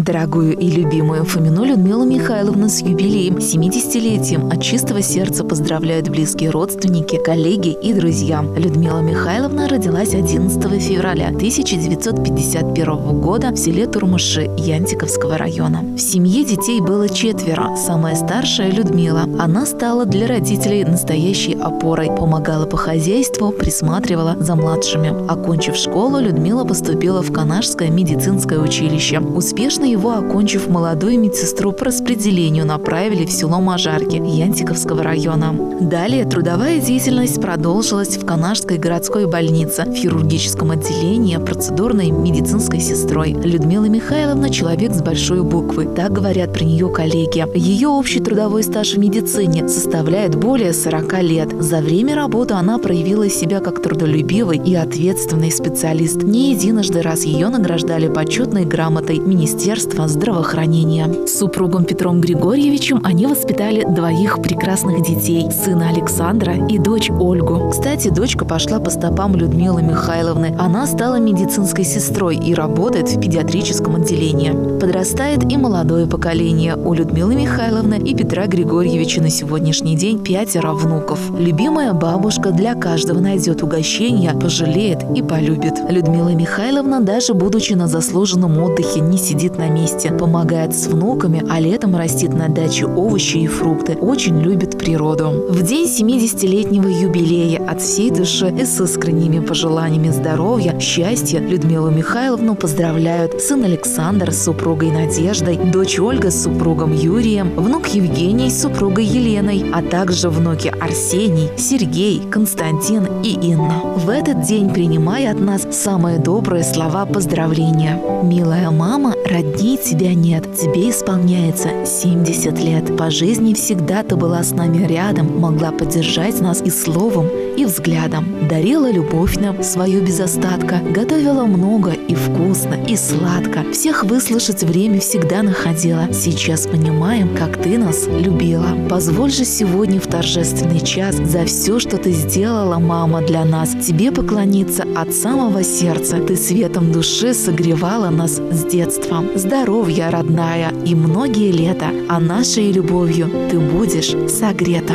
Дорогую и любимую Фомину Людмилу Михайловну с юбилеем, 70-летием от чистого сердца поздравляют близкие родственники, коллеги и друзья. Людмила Михайловна родилась 11 февраля 1951 года в селе Турмыши Янтиковского района. В семье детей было 4. Самая старшая – Людмила. Она стала для родителей настоящей опорой, помогала по хозяйству, присматривала за младшими. Окончив школу, Людмила поступила в Канашское медицинское училище. Успешно его окончив, молодую медсестру по распределению направили в село Мажарки Янтиковского района. Далее трудовая деятельность продолжилась в Канашской городской больнице, в хирургическом отделении, процедурной медицинской сестрой. Людмила Михайловна – человек с большой буквы, так говорят про нее коллеги. Ее общий трудовой стаж в медицине составляет более 40 лет. За время работы она проявила себя как трудолюбивый и ответственный специалист. Не единожды раз ее награждали почетной грамотой Министерства здравоохранения. С супругом Петром Григорьевичем они воспитали 2 прекрасных детей – сына Александра и дочь Ольгу. Кстати, дочка пошла по стопам Людмилы Михайловны. Она стала медицинской сестрой и работает в педиатрическом отделении. Подрастает и молодое поколение. У Людмилы Михайловны и Петра Григорьевича на сегодняшний день 5 внуков. Любимая бабушка для каждого найдет угощение, пожалеет и полюбит. Людмила Михайловна, даже будучи на заслуженном отдыхе, не сидит на месте. Помогает с внуками, а летом растит на даче овощи и фрукты. Очень любит природу. В день 70-летнего юбилея от всей души и с искренними пожеланиями здоровья, счастья Людмилу Михайловну поздравляют сын Александр с супругой Надеждой, дочь Ольга с супругом Юрием, внук Евгений с супругой Еленой, а также внуки Арсений, Сергей, Константин и Инна. В этот день принимай от нас самые добрые слова поздравления. Милая мама, родней тебя нет, тебе исполняется 70 лет. По жизни всегда ты была с нами рядом, могла поддержать нас и словом, и взглядом. Дарила любовь нам свою без остатка, готовила много и вкусно, и сладко. Всех выслушать время всегда находила. Сейчас понимаем, как ты нас любила. Позволь же сегодня в торжественный час за все, что ты сделала, мама, для нас, тебе поклониться от самого сердца. Ты светом души согревала нас с детства. Здоровья, родная, и многие лета, а нашей любовью ты будешь согрета.